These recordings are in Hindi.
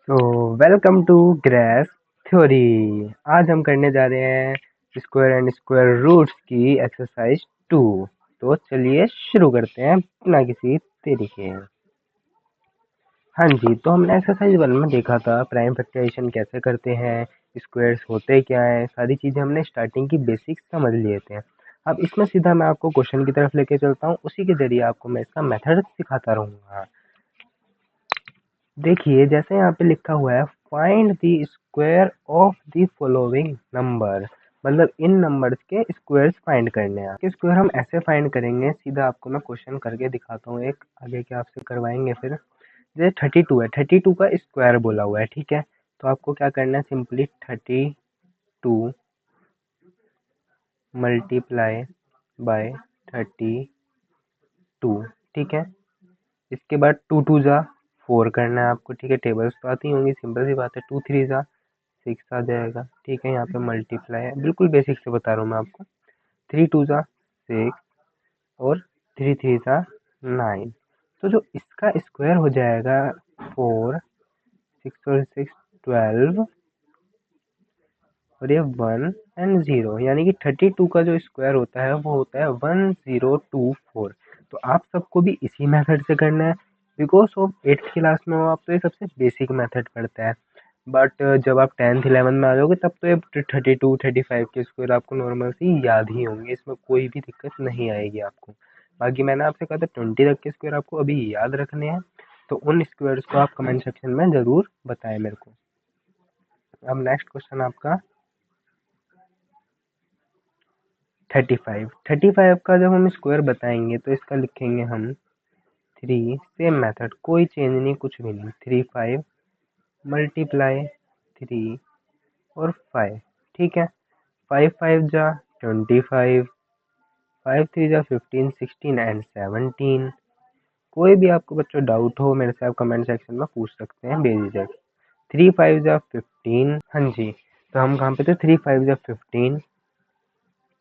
तो वेलकम टू ग्रेस थ्योरी। आज हम करने जा रहे हैं स्क्वायर एंड स्क्वायर रूट्स की एक्सरसाइज 2। तो चलिए शुरू करते हैं बिना किसी देरी के। हाँ जी, तो हमने एक्सरसाइज 1 में देखा था प्राइम फैक्टराइजेशन कैसे करते हैं, स्क्वायर्स होते क्या है, सारी चीज़ें हमने स्टार्टिंग की बेसिक्स समझ लिए थे। अब इसमें सीधा मैं आपको क्वेश्चन की तरफ लेके चलता हूँ, उसी के जरिए आपको मैं इसका मेथड सिखाता रहूँगा। देखिए जैसे यहाँ पे लिखा हुआ है find the square of the following number, मतलब इन नंबर्स के स्क्वायर्स फाइंड करने हैं। कि स्क्वायर हम ऐसे फाइंड करेंगे, सीधा आपको मैं क्वेश्चन करके दिखाता हूँ एक, आगे के आपसे करवाएंगे फिर। जैसे 32 है, 32 का स्क्वायर बोला हुआ है, ठीक है। तो आपको क्या करना है, सिंपली 32 मल्टीप्लाई बाय 32, ठीक है। इसके बाद 2 2 जा 4 करना है आपको, ठीक है। टेबल्स तो आती होंगी, सिंपल सी बात है। 2 3 जा 6 आ जाएगा, ठीक है। यहाँ पे मल्टीप्लाई है, बिल्कुल बेसिक से बता रहा हूँ मैं आपको। 3 2 जा 6 और 3 3 जा 9। तो जो इसका स्क्वायर हो जाएगा 4, 6 और 6 12 और ये 1 एंड 0, यानी कि 32 का जो स्क्वायर होता है वो होता है 1024। तो आप सबको भी इसी मेथड से करना है, बिकॉज ऑफ 8th क्लास में हो आप, तो ये सबसे बेसिक मेथड पड़ता है। बट जब आप 10th 11 में आ जाओगे तब तो ये 32 35 के स्क्वायर आपको नॉर्मल से याद ही होंगे, इसमें कोई भी दिक्कत नहीं आएगी आपको। बाकी मैंने आपसे कहा था 20 तक के स्क्वायर आपको अभी याद रखने हैं, तो उन स्क्वायर्स को आप कमेंट सेक्शन में ज़रूर बताएं मेरे को। अब नेक्स्ट क्वेश्चन आपका 35 का जब हम स्क्वायर बताएंगे तो इसका लिखेंगे हम 3, सेम मेथड, कोई चेंज नहीं, कुछ भी नहीं। 3 5 मल्टीप्लाई 3 और 5, ठीक है। 5 5 जा 25, 5 3 जा 15 16 एंड 17। कोई भी आपको बच्चों डाउट हो मेरे से आप कमेंट सेक्शन में पूछ सकते हैं बेझिझक। 3 5 जा 15, हाँ जी। तो हम कहाँ पे थे, 3 5 जा 15,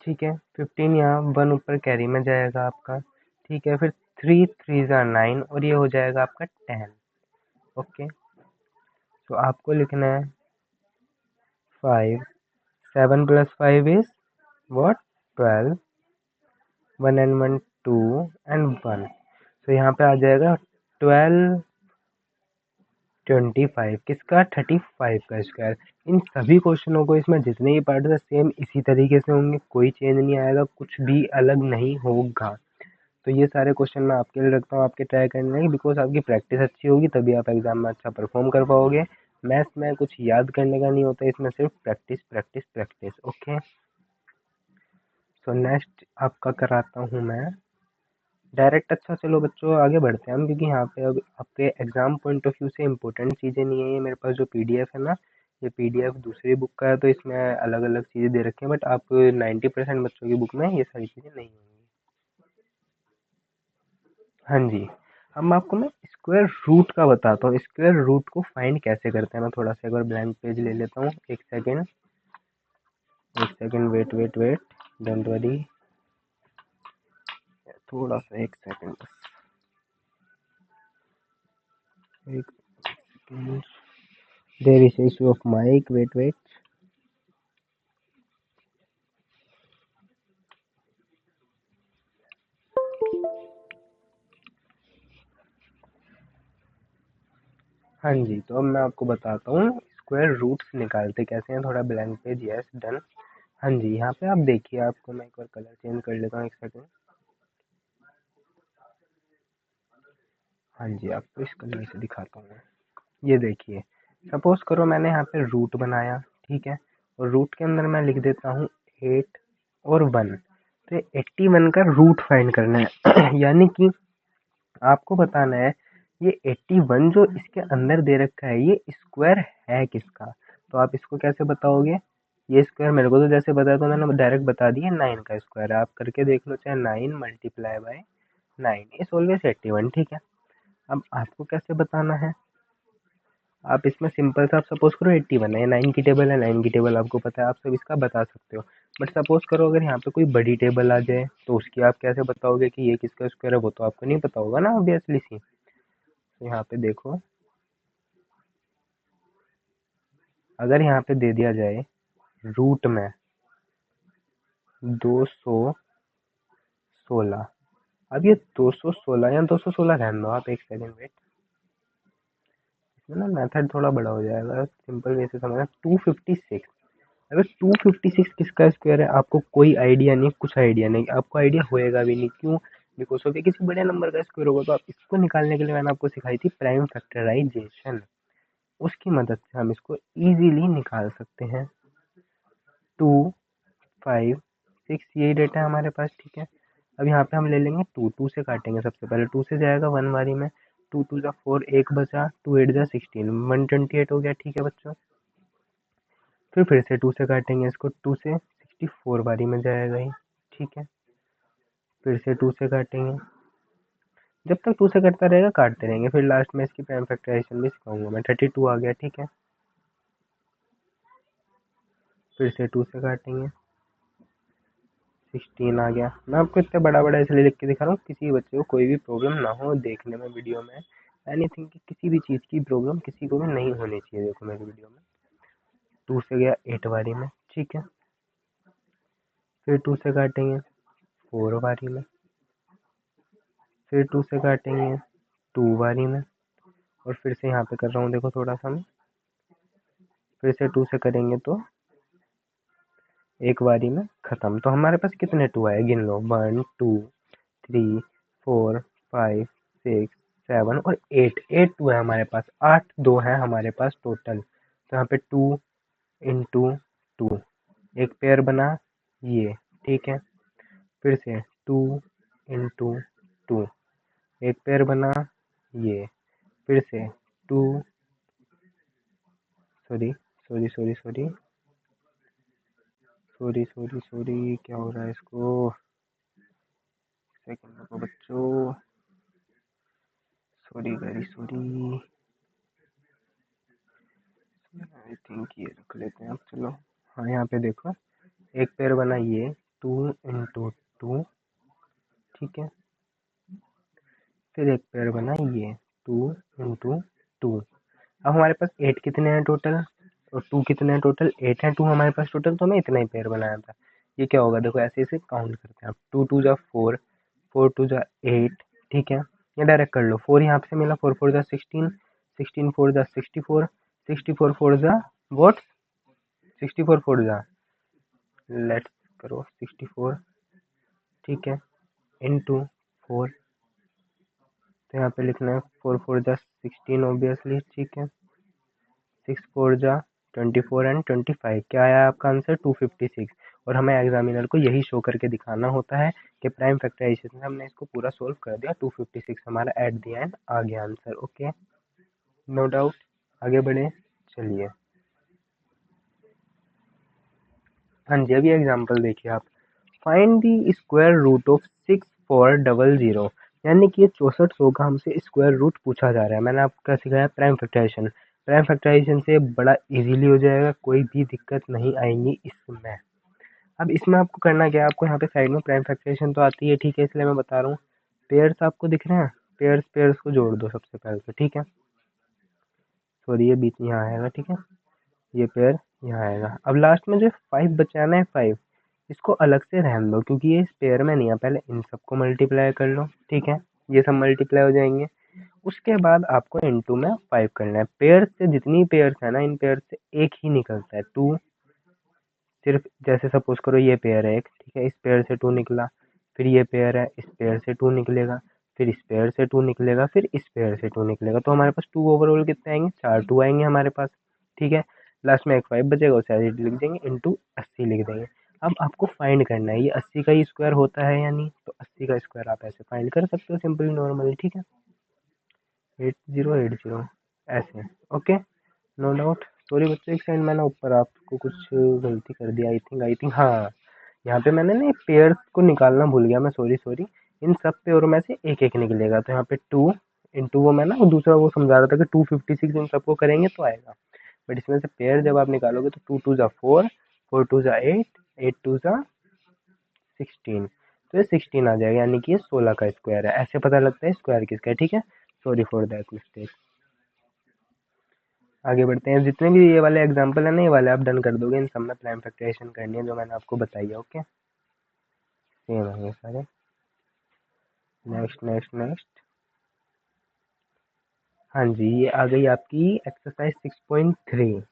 ठीक है। 15 यहाँ 1 ऊपर कैरी में जाएगा आपका, ठीक है। फिर 3 3 जा 9 और ये हो जाएगा आपका 10। ओके, तो आपको लिखना है 5, 7 + 5 इज व्हाट, 12, 1 एंड 1 2 एंड 1। तो यहाँ पे आ जाएगा 12 25, किसका, 35 का स्क्वायर। इन सभी क्वेश्चनों को, इसमें जितने भी पार्ट है सेम इसी तरीके से होंगे, कोई चेंज नहीं आएगा, कुछ भी अलग नहीं होगा। तो ये सारे क्वेश्चन मैं आपके लिए रखता हूँ, आपके ट्राई करने की, बिकॉज आपकी प्रैक्टिस अच्छी होगी तभी आप एग्जाम में अच्छा परफॉर्म कर पाओगे। मैथ्स में कुछ याद करने का नहीं होता, इसमें सिर्फ practice practice practice. Okay, so next आपका कराता हूँ मैं डायरेक्ट। अच्छा चलो बच्चों आगे बढ़ते हैं हम, क्योंकि यहाँ पे अब आपके एग्जाम पॉइंट ऑफ व्यू से इंपॉर्टेंट चीज़ें नहीं है। ये मेरे पास जो पीडीएफ है ना, ये पीडीएफ दूसरी बुक का है, तो इसमें अलग अलग चीज़ें दे रखी हैं, बट आप 90% बच्चों की बुक में ये सारी चीज़ें नहीं होंगी। हाँ जी, अब मैं आपको ना स्क्वायर रूट का बताता हूँ, स्क्वायर रूट को फाइंड कैसे करते हैं। मैं थोड़ा सा एक बार ब्लैंक पेज ले लेता हूँ, एक सेकेंड, एक second, wait wait wait, don't worry, थोड़ा सा एक सेकेंड बस, एक second, there is issue of mic, wait wait. हाँ जी, तो अब मैं आपको बताता हूँ स्क्वायर रूट्स निकालते कैसे हैं। थोड़ा ब्लैंक पेज, यस डन। हाँ जी, यहाँ पे आप देखिए, आपको मैं एक बार कलर चेंज कर लेता हूँ, एक सेकेंड। हाँ जी, आपको इस कलर से दिखाता हूँ मैं। ये देखिए, सपोज करो मैंने यहाँ पे रूट बनाया, ठीक है। और रूट के अंदर मैं लिख देता हूँ 8 और 1। तो 81 का रूट फाइंड करना है यानी कि आपको बताना है ये 81 जो इसके अंदर दे रखा है ये स्क्वायर है किसका। तो आप इसको कैसे बताओगे, ये स्क्वायर मेरे को तो जैसे बताया तो मैंने डायरेक्ट बता दिया 9 का स्क्वायर है। आप करके देख लो, चाहे 9 मल्टीप्लाई बाय 9 इज ऑलवेज 81, ठीक है। अब आपको कैसे बताना है, आप इसमें सिंपल सा, आप सपोज करो 81 है, 9 की टेबल है, 9 की टेबल आपको पता है, आप सब इसका बता सकते हो। बट सपोज करो अगर यहाँ पे कोई बड़ी टेबल आ जाए तो उसकी आप कैसे बताओगे कि ये किसका स्क्वायर है, वो तो आपको नहीं पता होगा ना ऑब्वियसली सी। तो यहाँ पे देखो, अगर यहाँ पे दे दिया जाए रूट में 216, अब ये 216 या 216 रहने दो आप, एक सेकेंड वेट, इसमें ना मेथड थोड़ा बड़ा हो जाएगा, सिंपल वे से समझना। 256, अगर 256 किसका स्क्वायर है आपको कोई आइडिया नहीं, कुछ आइडिया नहीं, आपको आइडिया होएगा भी नहीं, क्यों? बिकॉज ऑफ ये किसी बड़े नंबर का स्क्वायर होगा। तो आप इसको निकालने के लिए मैंने आपको सिखाई थी प्राइम फैक्टराइजेशन, उसकी मदद से हम इसको इजीली निकाल सकते हैं। 256 यही डेटा है हमारे पास, ठीक है। अब यहाँ पे हम ले लेंगे 2 से काटेंगे, सबसे पहले 2 से जाएगा 1 वारी में, 2 जा 4, 1 बचा, 2 8 जा 16, 128 हो गया, ठीक है बच्चों। फिर से 2 से काटेंगे इसको, 2 से 64 बारी में जाएगा ही, ठीक है। फिर से 2 से काटेंगे, जब तक 2 से कटता रहेगा काटते रहेंगे, फिर लास्ट में इसकी प्राइम फैक्टराइजेशन भी सिखाऊंगा मैं। 32 आ गया, ठीक है। फिर से 2 से काटेंगे, 16 आ गया। मैं आपको इतना बड़ा बड़ा इसलिए लिख के दिखा रहा हूँ, किसी बच्चे को कोई भी प्रॉब्लम ना हो देखने में वीडियो में, एनीथिंग की किसी भी चीज़ की प्रॉब्लम किसी को भी नहीं होनी चाहिए। देखो मेरी वीडियो में 2 से गया 8 बारी में, ठीक है। फिर 2 से काटेंगे 4 बारी में, फिर 2 से काटेंगे 2 बारी में, और फिर से यहाँ पे कर रहा हूँ देखो थोड़ा सा मैं, फिर से 2 से करेंगे तो एक बारी में खत्म। तो हमारे पास कितने 2 आए गिन लो, 1 2 3 4 5 6 7 और 8, 8 2 है हमारे पास, 8 2 है हमारे पास टोटल। तो यहाँ पे 2 इंटू 2, एक पेयर बना ये, ठीक है। फिर से 2 इंटू 2, एक पेयर बना ये, फिर से 2, sorry sorry sorry sorry sorry sorry sorry, क्या हो रहा है इसको, सेकंड रुको बच्चों, sorry very sorry, I think ये रख लेते हैं अब, चलो। हाँ यहाँ पे देखो एक पेयर बना ये 2 इंटू 2, ठीक है। फिर एक पेयर बना ये 2 इंटू 2। अब हमारे पास 8 कितने हैं टोटल और 2 कितने हैं टोटल, 8 हैं 2 हमारे पास टोटल, तो हमें इतना ही पेयर बनाया था। ये क्या होगा देखो, ऐसे ऐसे काउंट करते हैं आप, 2 2 जा 4, 4 2 जा 8, ठीक है। ये डायरेक्ट कर लो, 4 यहाँ से मिला, 4 4 जा 16, 16 4 जा 64, 64 4 जा वॉट, 64 4 जा, लेट्स करो 64, ठीक है, इनटू 4। तो यहाँ पे लिखना है 4 4 जा 16 ऑब्वियसली, ठीक है। 6 4 जा 24 एंड 25, क्या आया आपका आंसर 256। और हमें एग्जामिनर को यही शो करके दिखाना होता है कि प्राइम फैक्टराइजेशन से हमने इसको पूरा सोल्व कर दिया, 256 हमारा एट द एंड आ गया आंसर। ओके, नो डाउट, आगे बढ़े, चलिए। हाँ जी, अभी एग्जाम्पल देखिए आप, find the square root of 6400, यानी कि ये 6400 का हमसे स्क्वायर रूट पूछा जा रहा है। मैंने आपको क्या सिखाया, प्राइम फैक्टराइजेशन। प्राइम फैक्टराइजेशन से बड़ा इजीली हो जाएगा, कोई भी दिक्कत नहीं आएंगी इसमें। अब इसमें आपको करना क्या है, आपको यहाँ पे साइड में प्राइम फैक्टराइजेशन तो आती है, ठीक है, इसलिए मैं बता रहा हूँ। पेयर्स आपको दिख रहे हैं, पेयर्स पेयर्स को जोड़ दो सबसे पहले तो, ठीक है। सॉरी ये बीच में यहाँ आएगा, ठीक है, ये पेयर यहाँ आएगा। अब लास्ट में जो 5 बचाना है 5, इसको अलग से रहने दो क्योंकि ये इस पेयर में नहीं है। पहले इन सबको मल्टीप्लाई कर लो, ठीक है, ये सब मल्टीप्लाई हो जाएंगे। उसके बाद आपको इनटू में 5 करना है। पेयर से जितनी पेयर्स है ना, इन पेयर से एक ही निकलता है 2, सिर्फ जैसे सपोज करो ये पेयर है एक, ठीक है, इस पेयर से 2 निकला, फिर ये पेयर है, इस पेयर से 2 निकलेगा, फिर इस पेयर से 2 निकलेगा, फिर इस पेयर से 2 निकलेगा। तो हमारे पास 2 ओवरऑल कितने आएंगे, 4 2 आएंगे हमारे पास, ठीक है। लास्ट में एक 5 बचेगा, उसे एज लिख देंगे, इंटू 80 लिख देंगे। अब आपको फाइंड करना है ये 80 का ही स्क्वायर होता है या नहीं, तो 80 का स्क्वायर आप ऐसे फाइंड कर सकते हो सिंपली नॉर्मली, ठीक है, 8080 ऐसे, ओके, नो डाउट। सॉरी बच्चों, एक सेकंड, मैंने ऊपर आपको कुछ गलती कर दी, आई थिंक हाँ, यहाँ पे मैंने ना पेयर को निकालना भूल गया मैं, सॉरी सॉरी। इन सब पेयरों में से एक एक निकलेगा, तो यहाँ पे 2 इंटू, वो मैं ना वो दूसरा वो समझा रहा था कि 256 इन सबको करेंगे तो आएगा। बट इसमें से पेयर जब आप निकालोगे तो 2 2 जा 4, 4 2 जा 8, 8 2 जा 16, तो ये 16 आ जाएगा, यानी कि ये 16 का स्क्वायर है। ऐसे पता लगता है स्क्वायर किसका है, ठीक है, सॉरी फॉर दैट मिस्टेक। आगे बढ़ते हैं। जितने भी ये वाले एग्जांपल है ना, ये वाले आप डन कर दोगे, इन सब में प्राइम फैक्टराइजेशन करनी है जो मैंने आपको बताई है। ओके, सेम है ये सारे। Next next next. हाँ जी, ये आ गई आपकी एक्सरसाइज 6.3।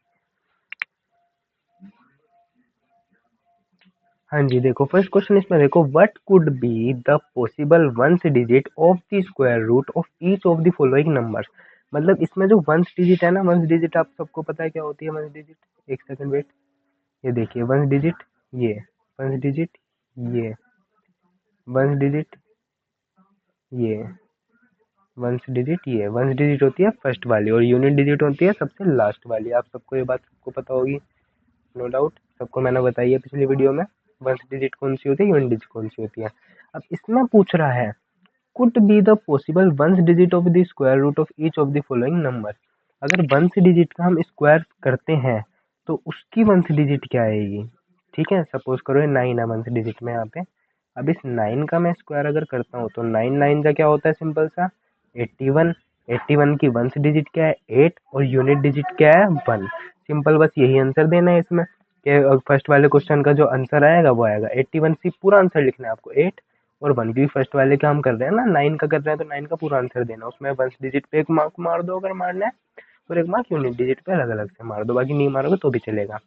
हाँ जी, देखो फर्स्ट क्वेश्चन इसमें देखो, what could be the possible ones digit of the square root of each of the following numbers. मतलब इसमें जो वंस डिजिट है ना, वंस डिजिट आप सबको पता है क्या होती है वंस डिजिट। एक सेकंड वेट, ये देखिए वंस डिजिट, ये वंस डिजिट, ये वंस डिजिट, ये वंस डिजिट, ये वंस डिजिट होती है फर्स्ट वाली, और यूनिट डिजिट होती है सबसे लास्ट वाली। आप सबको ये बात सबको पता होगी, नो डाउट, सबको मैंने बताई है पिछली वीडियो में वंस डिजिट कौन सी होती है, यूनिट डिजिट कौन सी होती है। अब इसमें पूछ रहा है could be the possible ones digit of the square root of each of the following number. अगर वंस डिजिट का हम स्क्वायर करते हैं तो उसकी वंस डिजिट क्या आएगी। ठीक है, सपोज करो ये 9 है वंस डिजिट में यहाँ पे। अब इस 9 का मैं स्क्वायर अगर करता हूँ तो 9 9 का क्या होता है, सिंपल सा 81। 81 की वंस डिजिट क्या है 8, और यूनिट डिजिट क्या है 1। सिंपल, बस यही आंसर देना है इसमें कि फर्स्ट वाले क्वेश्चन का जो आंसर आएगा वो आएगा 81। सी पूरा आंसर लिखना है आपको, 8 और 1, क्योंकि फर्स्ट वाले का हम कर रहे हैं ना 9 का कर रहे हैं, तो 9 का पूरा आंसर देना। उसमें वंस डिजिट पे एक मार्क मार दो अगर मारना है, और एक मार्क यूनिट डिजिट पे अलग अलग से मार दो, बाकी नहीं मारोगे तो भी चलेगा।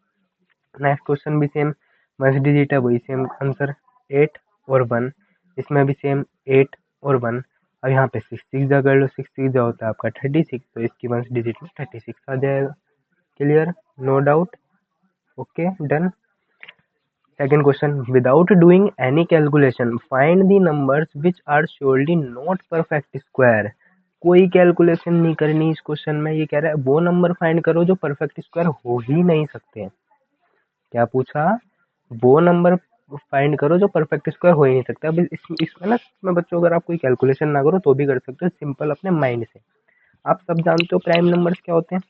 नेक्स्ट क्वेश्चन भी सेम, वंस डिजिट है वही सेम आंसर 8 और 1। इसमें भी सेम 8 और 1। अब यहाँ पे 6 6 जा कर लो, 6 6 जा होता है आपका 36, तो इसकी वंस डिजिट में 36 आ जाएगा। Clear, no doubt, okay done. Second question, without doing any calculation find the numbers which are surely not perfect square. कोई कैलकुलेशन नहीं करनी इस क्वेश्चन में, ये कह रहा है वो नंबर फाइंड करो जो परफेक्ट स्क्वायर हो ही नहीं सकते। क्या पूछा, वो नंबर फाइंड करो जो परफेक्ट स्क्वायर हो ही नहीं सकता। अब इसमें ना, इसमें बच्चों अगर आप कोई कैलकुलेशन ना करो तो भी कर सकते हो सिंपल अपने माइंड से। आप सब जानते हो प्राइम नंबर्स क्या होते हैं।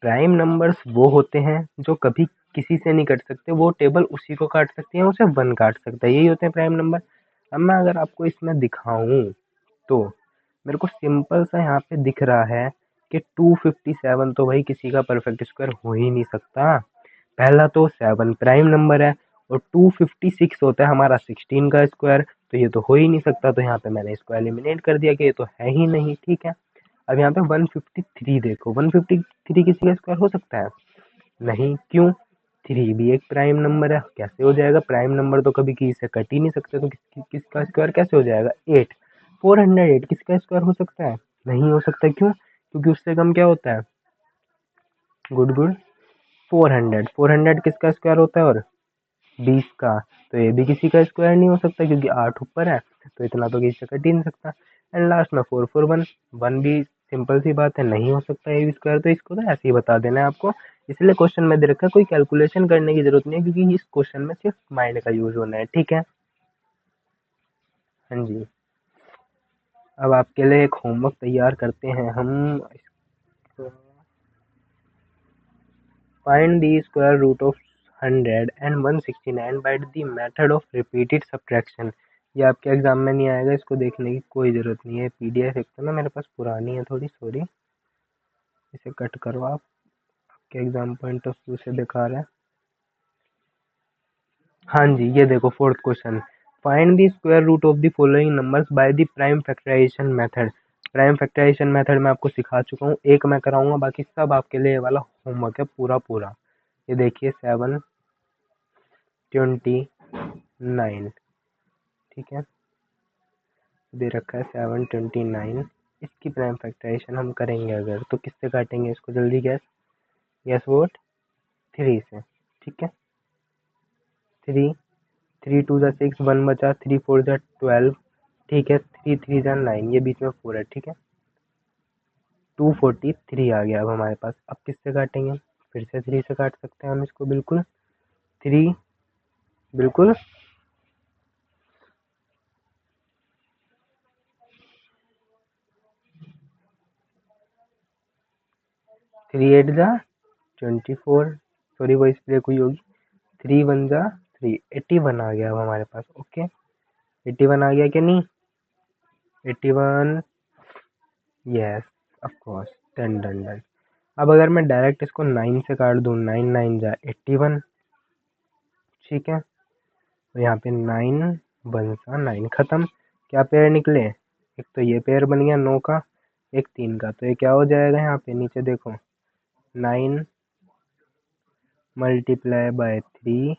प्राइम नंबर्स वो होते हैं जो कभी किसी से नहीं कट सकते, वो टेबल उसी को काट सकती है, उसे 1 काट सकता है, यही होते हैं प्राइम नंबर। अब मैं अगर आपको इसमें दिखाऊं तो मेरे को सिंपल सा यहाँ पे दिख रहा है कि 257 तो भाई किसी का परफेक्ट स्क्वायर हो ही नहीं सकता। पहला तो 7 प्राइम नंबर है, और 256 होता है हमारा 16 का स्क्वायर, तो ये तो हो ही नहीं सकता। तो यहाँ पे मैंने इसको एलिमिनेट कर दिया कि ये तो है ही नहीं। ठीक है, अब यहाँ पे 153 देखो, 153 किसी का स्क्वायर हो सकता है नहीं, क्यों, 3 भी एक प्राइम नंबर है, कैसे हो जाएगा, प्राइम नंबर तो कभी किसी से कट ही नहीं सकते, तो किसका स्क्वायर कैसे हो जाएगा 8। 408 किसका स्क्वायर हो सकता है, नहीं हो सकता, क्यों, क्योंकि उससे कम क्या होता है, गुड गुड, 400। 400 किसका स्क्वायर होता है, और 20 का, तो ये भी किसी का स्क्वायर नहीं हो सकता क्योंकि 8 ऊपर है, तो इतना तो किसी से कट ही नहीं सकता। एंड लास्ट में 441, 1 भी सिंपल सी बात है, नहीं हो सकता ये भी स्क्वायर, तो इसको तो ऐसे ही बता देना है आपको। इसलिए क्वेश्चन में दे रखा है, कोई कैलकुलेशन करने की जरूरत नहीं है क्योंकि इस क्वेश्चन में सिर्फ माइंड का यूज होना है। ठीक है, हाँ जी। अब आपके लिए एक होमवर्क तैयार करते हैं हम, find the square root of 100 and 169 by the method of repeated subtraction. ये आपके एग्जाम में नहीं आएगा, इसको देखने की कोई ज़रूरत नहीं है। पीडीएफ एक तो ना मेरे पास पुरानी है थोड़ी, सॉरी, इसे कट करो आप, आपके एग्जाम पॉइंट ऑफ व्यू से बेकार है। हाँ जी, ये देखो fourth question, find the square root of the following numbers by the prime factorisation method. Prime factorisation method मैं आपको सिखा चुका हूँ, एक मैं कराऊंगा, बाकी सब आपके लिए ये वाला होमवर्क है पूरा पूरा। ये देखिए 729, ठीक है, दे रखा है 729। इसकी प्राइम फैक्टराइजेशन हम करेंगे अगर, तो किससे काटेंगे इसको, जल्दी गैस, गैस वोट, 3 से। ठीक है, 3, 3 2 जा 6, 1 बचा, 3 4 जा 12, ठीक है, 3 3 जा 9, ये बीच में 4 है। ठीक है, 243 आ गया अब हमारे पास। अब किससे काटेंगे, फिर से 3 से काट सकते हैं हम इसको, बिल्कुल 3, बिल्कुल 3 8 जा 24, सॉरी वॉइस ब्रेक हुई होगी, 3 1 जा 3, 81 आ गया अब हमारे पास। ओके, 81 आ गया कि नहीं, 81, yes of course, done done done. अब अगर मैं डायरेक्ट इसको 9 से काट दूँ, 9 9 जा 81, ठीक है। तो यहाँ पे 9 1 सा 9 खत्म। क्या पेयर निकले? एक तो ये पेयर बन गया 9 का, एक 3 का। तो ये क्या हो जाएगा? यहाँ पे नीचे देखो, 9 multiply by 3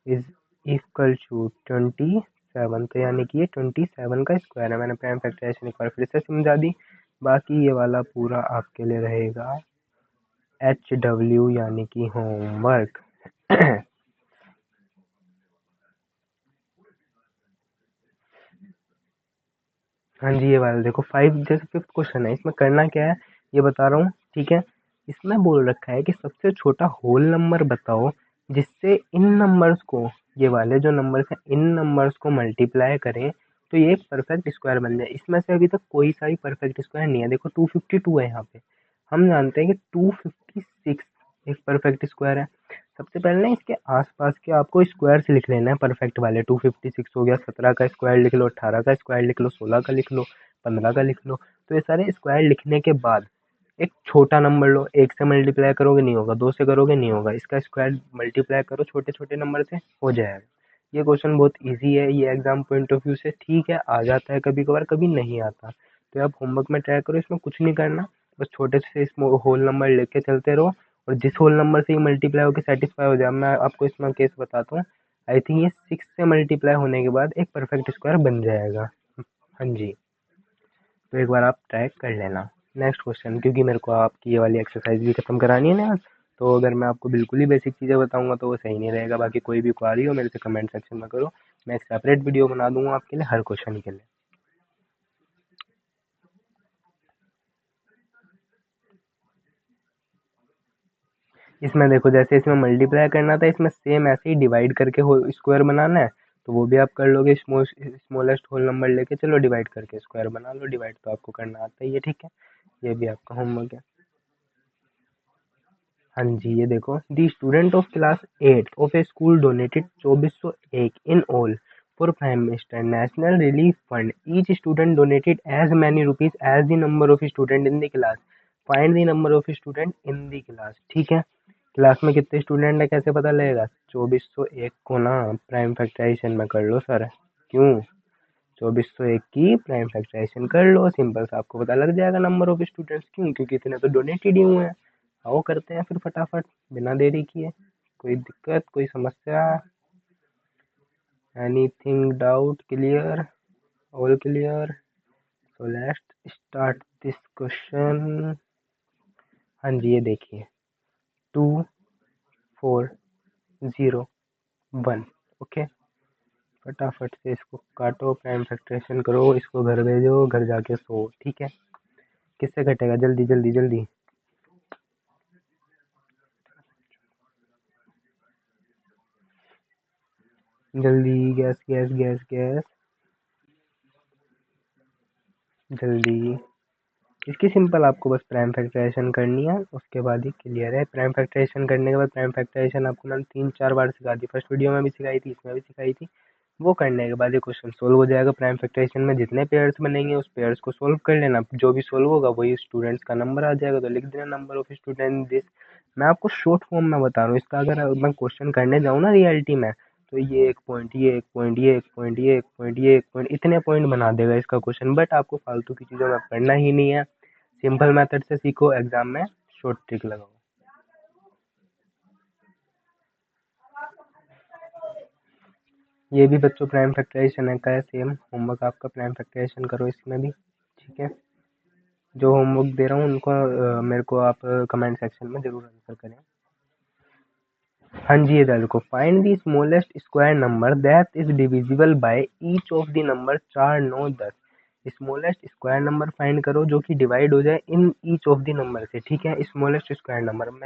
is equal to 27। तो यानी कि ये 27 का स्क्वायर है। मैंने प्राइम फैक्टराइजेशन एक बार फिर से समझा दी। बाकी ये वाला पूरा आपके लिए रहेगा HW यानी कि होमवर्क। हाँ जी, ये वाला देखो 5 जैसे 5th क्वेश्चन है। इसमें करना क्या है ये बता रहा हूँ, ठीक है। इसमें बोल रखा है कि सबसे छोटा होल नंबर बताओ जिससे इन नंबर्स को, ये वाले जो नंबर्स हैं, इन नंबर्स को मल्टीप्लाई करें तो ये एक परफेक्ट स्क्वायर बन जाए। इसमें से अभी तक कोई सा भी परफेक्ट स्क्वायर नहीं है। देखो 252 है यहाँ पे। हम जानते हैं कि 256 एक परफेक्ट स्क्वायर है। सबसे पहले ना इसके आसपास के आपको स्क्वायर्स लिख लेना है परफेक्ट वाले। 256 हो गया, 17 का स्क्वायर लिख लो, 18 का स्क्वायर लिख लो, 16 का लिख लो, 15 का लिख लो। तो ये सारे स्क्वायर लिखने के बाद एक छोटा नंबर लो। 1 से मल्टीप्लाई करोगे नहीं होगा, 2 से करोगे नहीं होगा, इसका स्क्वायर मल्टीप्लाई करो छोटे छोटे नंबर से, हो जाएगा। ये क्वेश्चन बहुत ईजी है। ये एग्जाम पॉइंट ऑफ व्यू से ठीक है, आ जाता है कभी कभार, कभी नहीं आता। तो आप होमवर्क में ट्राई करो। इसमें कुछ नहीं करना, बस छोटे से होल नंबर लेके चलते रहो और जिस होल नंबर से मल्टीप्लाई होकर सेटिस्फाई हो जाए। मैं आपको इसमें केस बताता हूँ। आई थिंक ये 6 से मल्टीप्लाई होने के बाद एक परफेक्ट स्क्वायर बन जाएगा। हाँ जी, तो एक बार आप ट्राई कर लेना। नेक्स्ट क्वेश्चन, क्योंकि मेरे को आपकी ये वाली एक्सरसाइज भी खत्म करानी है ना आज, तो अगर मैं आपको बिल्कुल ही बेसिक चीज़ें बताऊंगा तो वो सही नहीं रहेगा। बाकी कोई भी क्वारी हो मेरे से कमेंट सेक्शन में करो, मैं एक सेपरेट वीडियो बना दूंगा आपके लिए हर क्वेश्चन के लिए। इसमें देखो, जैसे इसमें मल्टीप्लाई करना था, इसमें सेम ऐसे ही डिवाइड करके स्क्वायर बनाना है। तो वो भी आप कर लोगे। स्मॉलेस्ट होल नंबर लेके चलो, डिवाइड करके स्क्वायर बना लो। डिवाइड तो आपको करना आता ही है, ठीक है। ये भी आपका होमवर्क है। हाँ जी, ये देखो, the student of class 8 of a school donated 2401 in all for prime minister national relief fund. Each student donated as many rupees as the number of student in the class. Find the number of student in the class, ठीक है। क्लास में कितने स्टूडेंट है कैसे पता लगेगा? 2401 को ना प्राइम फैक्टराइजेशन में कर लो सर। क्यों? 2401 की प्राइम फैक्टराइजेशन कर लो, सिंपल सा आपको पता लग जाएगा नंबर ऑफ स्टूडेंट्स। क्यों? क्योंकि इतने तो डोनेटेड ही हुए हैं। आओ करते हैं फिर फटाफट, बिना देरी किए। कोई दिक्कत, कोई समस्या, anything doubt? Clear? All clear? So let's start this question. हाँ जी, ये देखिए, 2401। ओके, फटाफट से इसको काटो, प्राइम फैक्टराइजेशन करो, इसको घर भेजो, घर जाके सो, ठीक है। किससे कटेगा? जल्दी जल्दी जल्दी जल्दी, गैस गैस गैस गैस, जल्दी। इसकी सिंपल आपको बस प्राइम फैक्टराइजेशन करनी है, उसके बाद ही क्लियर है। प्राइम फैक्टराइजेशन करने के बाद, प्राइम फैक्टराइजेशन आपको मैंने 3 4 बार सिखा दी। फर्स्ट वीडियो में भी सिखाई थी, इसमें भी सिखाई थी। वो करने के बाद ये क्वेश्चन सोल्व हो जाएगा। प्राइम फैक्टराइजेशन में जितने पेयर्स बनेंगे उस पेयर्स को सोल्व कर लेना। जो भी सोल्व होगा वही स्टूडेंट्स का नंबर आ जाएगा। तो लिख देना नंबर ऑफ स्टूडेंट दिस। मैं आपको शॉर्ट फॉर्म में बता रहा हूँ इसका। अगर मैं क्वेश्चन करने जाऊँ ना रियलिटी में, तो ये 1 पॉइंट, ये 1 पॉइंट, ये 1 पॉइंट, ये 1 पॉइंट, ये 1 पॉइंट, इतने पॉइंट बना देगा इसका क्वेश्चन। बट आपको फालतू की चीज़ों में पढ़ना ही नहीं है। सिंपल मेथड से सीखो, एग्जाम में शॉर्ट ट्रिक लगाओ। ये भी बच्चों प्राइम फैक्टराइजेशन का है, सेम होमवर्क आपका। प्राइम फैक्टराइजेशन करो इसमें भी, ठीक है। जो होमवर्क दे रहा हूँ उनको मेरे को आप कमेंट सेक्शन में जरूर आंसर करें। हाँ जी, ये देखो, find the smallest square number that is divisible by each of the number 4 9 10। Smallest square number find करो जो कि डिवाइड हो जाए in each of the number से, ठीक है। स्मॉलेस्ट स्क्वायर नंबर में